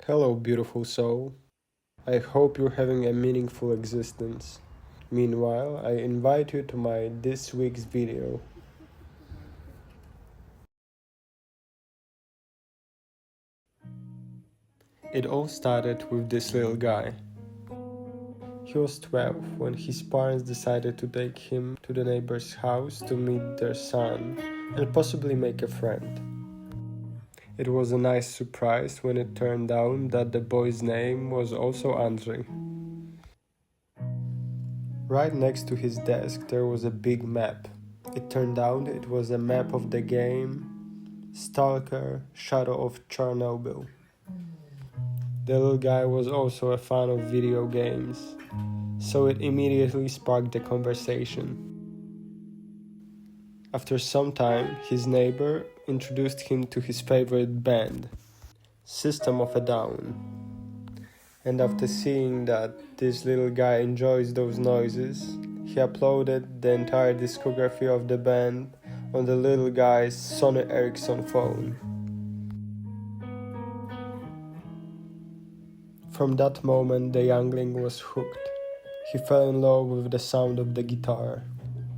Hello, beautiful soul. I hope you're having a meaningful existence. Meanwhile, I invite you to my this week's video. It all started with this little guy. He was 12 when his parents decided to take him to the neighbor's house to meet their son and possibly make a friend. It was a nice surprise when it turned out that the boy's name was also Andrzej. Right next to his desk there was a big map. It turned out it was a map of the game Stalker: Shadow of Chernobyl. The little guy was also a fan of video games, so it immediately sparked the conversation. After some time, his neighbor introduced him to his favorite band, System of a Down. And after seeing that this little guy enjoys those noises, he uploaded the entire discography of the band on the little guy's Sony Ericsson phone. From that moment, the youngling was hooked. He fell in love with the sound of the guitar.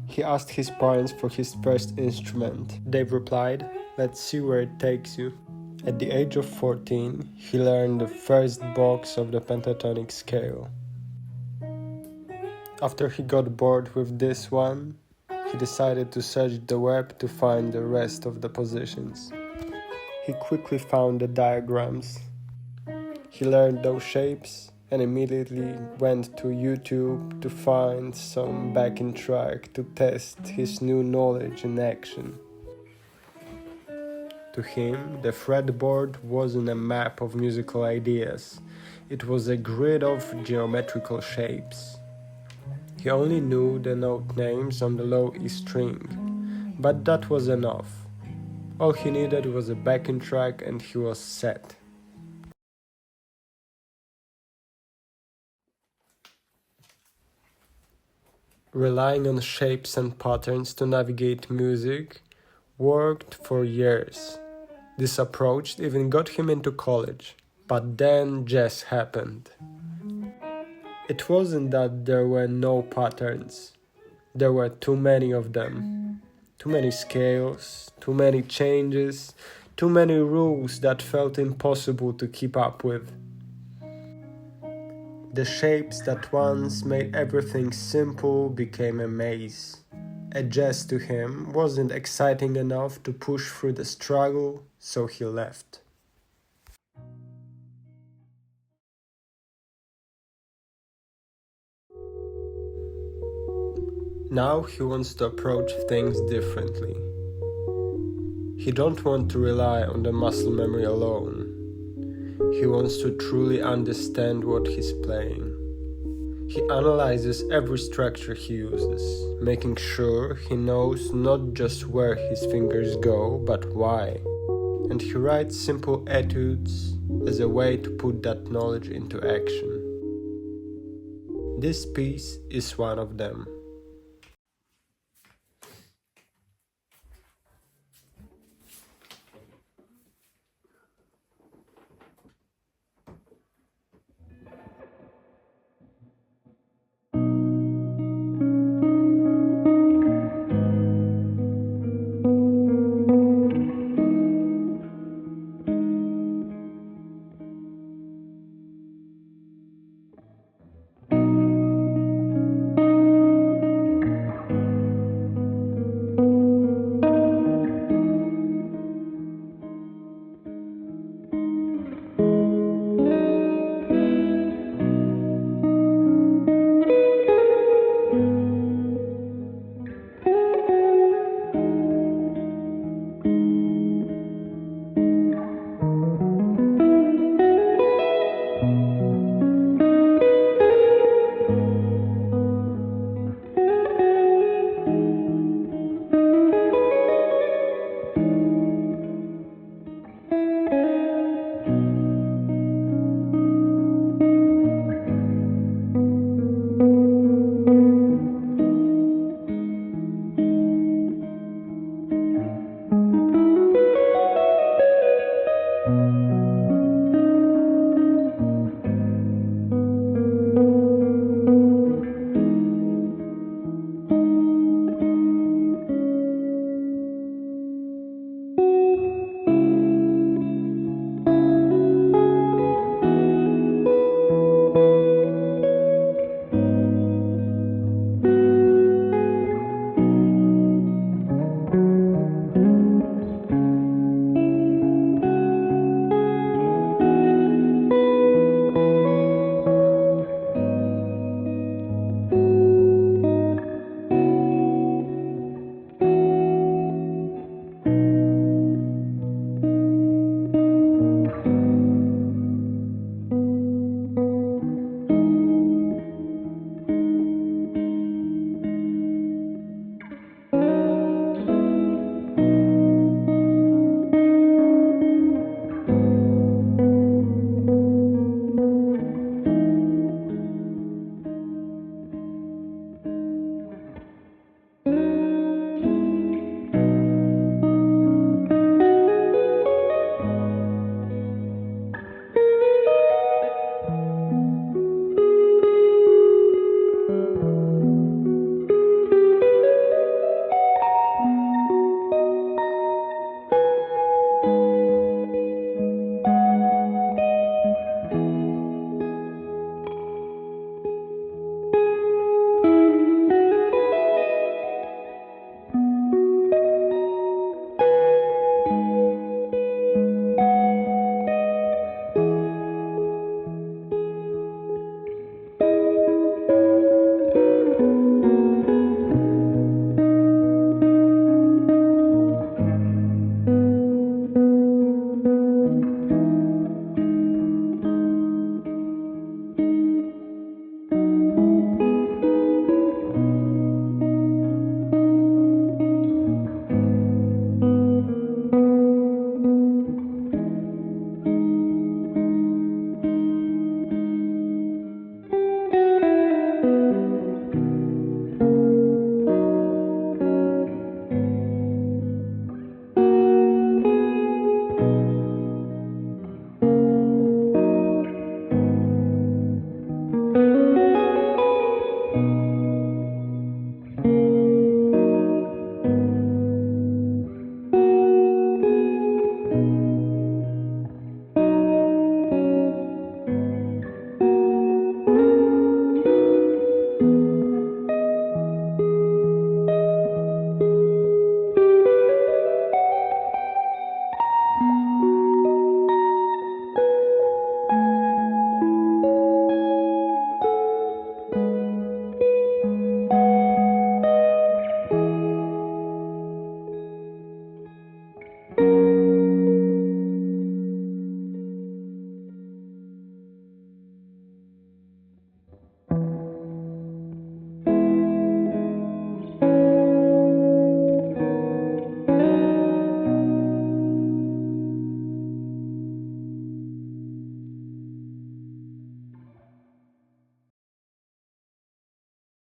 He asked his parents for his first instrument. They replied, "Let's see where it takes you." At the age of 14, he learned the first box of the pentatonic scale. After he got bored with this one, he decided to search the web to find the rest of the positions. He quickly found the diagrams. He learned those shapes and immediately went to YouTube to find some backing track to test his new knowledge in action. To him, the fretboard wasn't a map of musical ideas, it was a grid of geometrical shapes. He only knew the note names on the low E string, but that was enough. All he needed was a backing track and he was set. Relying on shapes and patterns to navigate music worked for years. This approach even got him into college, but then jazz happened. It wasn't that there were no patterns, there were too many of them. Too many scales, too many changes, too many rules that felt impossible to keep up with. The shapes that once made everything simple became a maze. A jazz to him wasn't exciting enough to push through the struggle, so he left. Now he wants to approach things differently. He don't want to rely on the muscle memory alone. He wants to truly understand what he's playing. He analyzes every structure he uses, making sure he knows not just where his fingers go, but why. And he writes simple etudes as a way to put that knowledge into action. This piece is one of them.